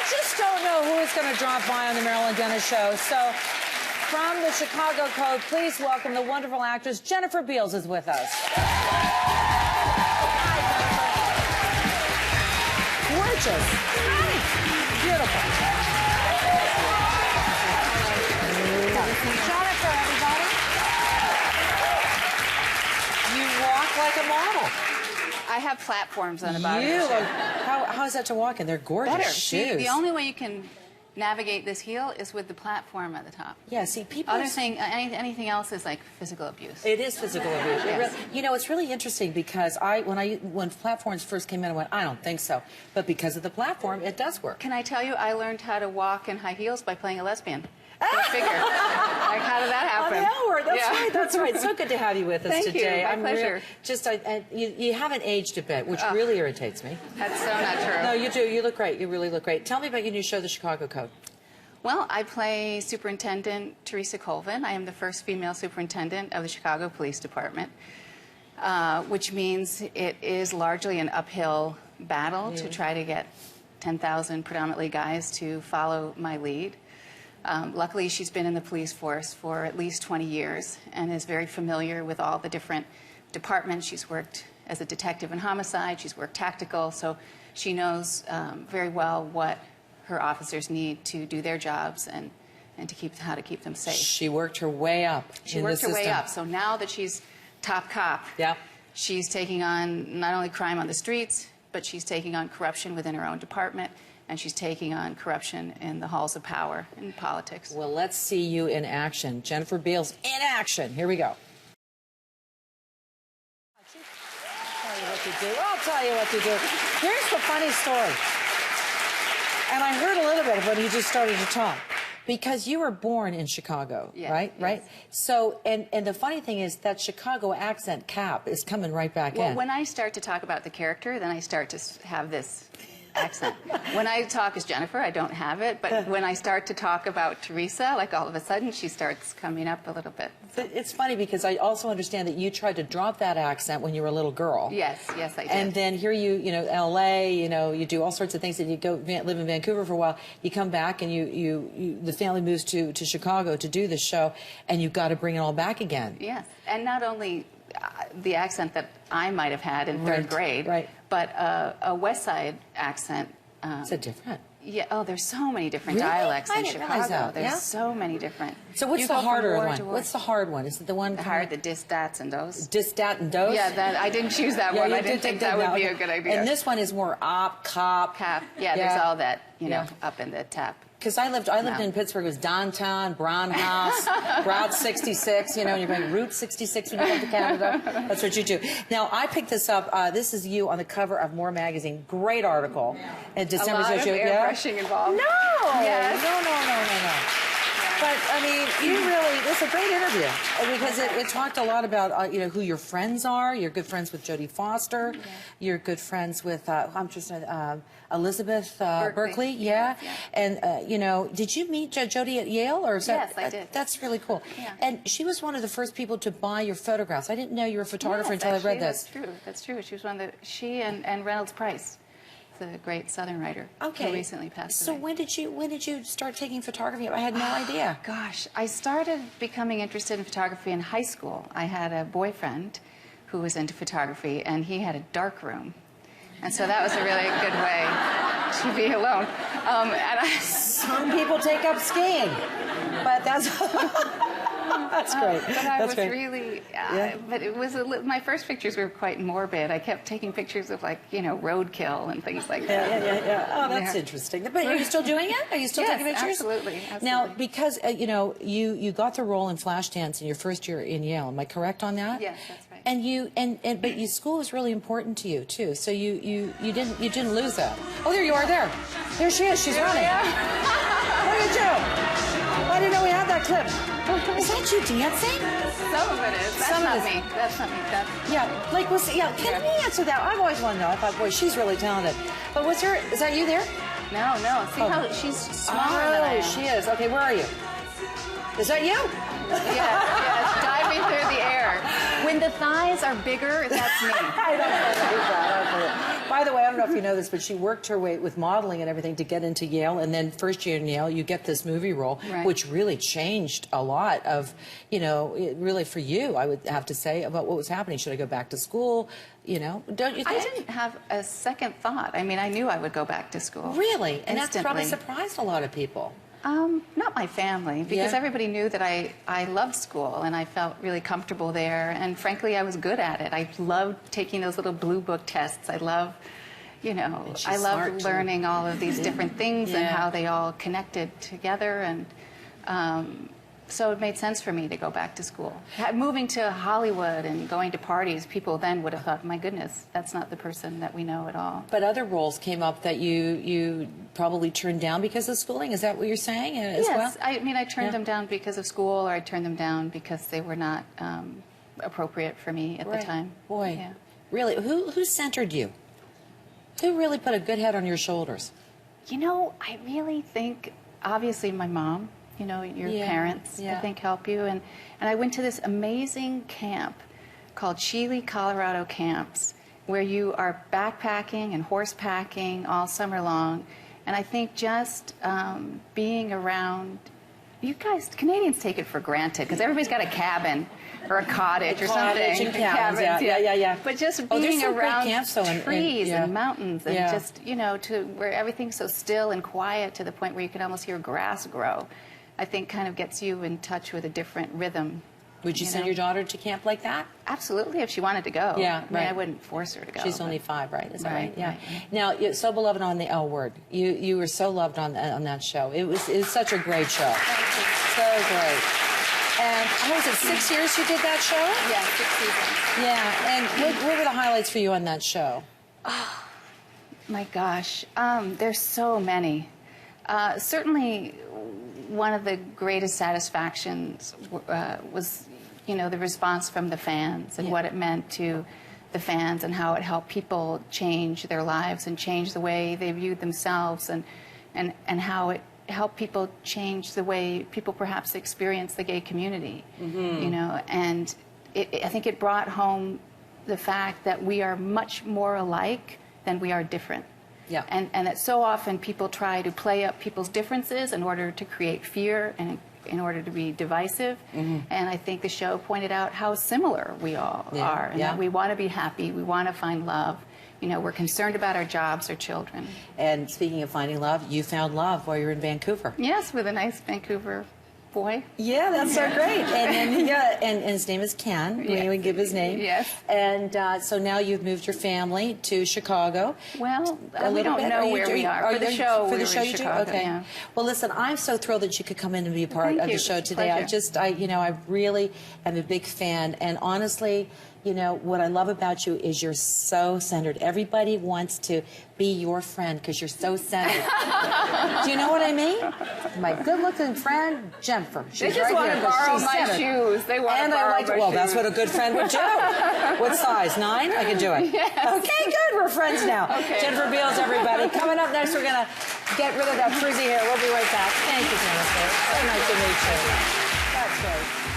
just don't know who is going to drop by on the Marilyn Denis show. So, from the Chicago Code, please welcome the wonderful actress Jennifer Beals is with us. Hi, Jennifer. Gorgeous. Hi. Beautiful. Jennifer, everybody. You walk like a model. I have platforms on the bottom. How is that to walk in? They're gorgeous Better. shoes. See, the only way you can navigate this heel is with the platform at the top. Yeah, see, people... Anything else is like physical abuse. It is physical abuse. Yes. You know, it's really interesting because when platforms first came in, I went, I don't think so. But because of the platform, it does work. Can I tell you, I learned how to walk in high heels by playing a lesbian. Go figure. Like, how did that happen? On the hour. That's right. That's right. So good to have you with us Thank today. You. My pleasure. You haven't aged a bit, which really irritates me. That's so not true. No, you do. You look great. You really look great. Tell me about your new show, The Chicago Code. Well, I play Superintendent Teresa Colvin. I am the first female superintendent of the Chicago Police Department, which means it is largely an uphill battle to try to get 10,000 predominantly guys to follow my lead. Luckily, she's been in the police force for at least 20 years and is very familiar with all the different departments. She's worked as a detective in homicide. She's worked tactical, so she knows very well what her officers need to do their jobs and how to keep them safe. She worked her way up. She worked her way up. So now that she's top cop, she's taking on not only crime on the streets, but she's taking on corruption within her own department. And she's taking on corruption in the halls of power in politics. Well, let's see you in action. Jennifer Beals in action. Here we go. I'll tell you what to do. I'll tell you what to do. Here's the funny story. And I heard a little bit when you just started to talk. Because you were born in Chicago, right? Yes. Right? So, and the funny thing is that Chicago accent cap is coming right back in. Well, when I start to talk about the character, then I start to have this accent. When I talk as Jennifer, I don't have it, but when I start to talk about Teresa, like all of a sudden she starts coming up a little bit. So. It's funny because I also understand that you tried to drop that accent when you were a little girl. Yes, yes, I did. And then here you know, LA, you know, you do all sorts of things, and you go live in Vancouver for a while. You come back and the family moves to Chicago to do this show, and you've got to bring it all back again. Yes, and not only the accent that I might have had in third grade, but a West Side accent. Is it different? Yeah. Oh, there's so many different dialects in Chicago. There's so many different. So what's the harder one? What's the hard one? Is it the one? The hard, the dis, dats, and those. Dis, dat, and those? Yeah, that I didn't choose that one. I didn't think that would be a good idea. And this one is more op, cop. Cap. Yeah, there's all that, you know, up in the tap. Because I lived in Pittsburgh. It was downtown, Brown House, Route 66, you know, and you're going Route 66 when you come to Canada. That's what you do. Now, I picked this up. This is you on the cover of More Magazine. Great article. And December. A lot of airbrushing involved. No! Yes. No. But, I mean, it's a great interview because it talked a lot about, you know, who your friends are. You're good friends with Jodie Foster. You're good friends with, Elizabeth Berkley. Yeah. And, you know, did you meet Jodie at Yale? Or is yes, I did. That's really cool. Yeah. And she was one of the first people to buy your photographs. I didn't know you were a photographer until I read this. That's true. That's true. She was one of the, she and Reynolds Price, the great Southern writer who recently passed away. So when did you start taking photography? I had no idea. Gosh, I started becoming interested in photography in high school. I had a boyfriend who was into photography, and he had a dark room. And so that was a really good way to be alone. Some people take up skiing, but that's... That's great. But I was really, but it was, my first pictures were quite morbid. I kept taking pictures of, like, you know, roadkill and things like that. Yeah. Oh, that's interesting. But are you still doing it? Are you still taking pictures? Absolutely. Now, because, you know, you got the role in Flashdance in your first year in Yale. Am I correct on that? Yes, that's right. And but your school was really important to you too. So you didn't lose that. Oh, there you are. There she is. She's running. Look at you. I didn't know we had that clip. Is that you dancing? Some of it is. That's not me. That's not me. Can we answer that? I've always wanted to know. I thought, boy, she's really talented. But is that you there? No. See how she's smaller than I am. She is. Okay, where are you? Is that you? Yes, diving through the air. When the thighs are bigger, that's me. I don't believe that. By the way, I don't know if you know this, but she worked her way with modeling and everything to get into Yale, and then first year in Yale, you get this movie role, Right. which really changed a lot of, you know, really for you, I would have to say, about what was happening. Should I go back to school? You know, don't you think? I didn't have a second thought. I mean, I knew I would go back to school. Really? And that's probably Instantly. surprised a lot of people. Not my family, because Yeah. everybody knew that I loved school and I felt really comfortable there. And frankly, I was good at it. I loved taking those little blue book tests. I love, you know, she's I smart, loved too. learning all of these different things and Yeah. how they all connected together. And so it made sense for me to go back to school. Moving to Hollywood and going to parties, people then would have thought, my goodness, that's not the person that we know at all. But other roles came up that you probably turned down because of schooling. Is that what you're saying as well? Yes, I mean, I turned Yeah. them down because of school, or I turned them down because they were not appropriate for me at the time. Boy, Yeah. really, who centered you? Who really put a good head on your shoulders? You know, I really think, obviously, my mom, you know, your Yeah, parents, yeah. I think, help you. And I went to this amazing camp called Chile, Colorado Camps, where you are backpacking and horse packing all summer long. And I think just being around, you guys, Canadians take it for granted because everybody's got a cabin or a cottage or Cottage something. and cabins, yeah. But just Oh, there's being some great around camps, though, trees yeah. and mountains and Yeah. just, you know, to where everything's so still and quiet to the point where you can almost hear grass grow, I think kind of gets you in touch with a different rhythm. Would you send know? your daughter to camp like that? Absolutely, if she wanted to go. Yeah, I mean, right. I wouldn't force her to go. She's but- only 5, right? Is that right? Right, Yeah. right. Now, you're so beloved on the L Word. You were so loved on that show. It was such a great show. So great. And what was it, 6 years you did that show? Yeah, 6 seasons. Yeah. And what were the highlights for you on that show? My gosh, there's so many. Certainly, one of the greatest satisfactions was, you know, the response from the fans and Yeah. what it meant to the fans and how it helped people change their lives and change the way they viewed themselves and how it helped people change the way people perhaps experience the gay community, you know, and I think it brought home the fact that we are much more alike than we are different. Yeah. And that so often people try to play up people's differences in order to create fear and in order to be divisive. And I think the show pointed out how similar we all Yeah, are, and yeah. that we want to be happy, we want to find love. You know, we're concerned about our jobs, our children. And speaking of finding love, you found love while you were in Vancouver. Yes, with a nice Vancouver boy. Yeah, that's so great. And and his name is Ken. Yes. We give his name. Yes. And so now you've moved your family to Chicago. Well, A we little don't bit. know you where doing- we are. For the show, for we the were show in you Chicago, do? Okay. yeah. Well, listen, I'm so thrilled that you could come in and be a part Thank of the you. show It's a today. pleasure. I really am a big fan. And honestly, you know, what I love about you is you're so centered. Everybody wants to be your friend because you're so centered. Do you know what I mean? My good-looking friend, Jennifer. They She's just right want here to 'cause borrow she's my centered. shoes. They want And to I borrow like my well, shoes. that's what a good friend would do. What size? 9? I can do it. Yes. Okay, good. We're friends now. Okay. Jennifer Beals, everybody. Coming up next, we're going to get rid of that frizzy hair. We'll be right back. Thank you, Jennifer. So nice to meet you. That's great.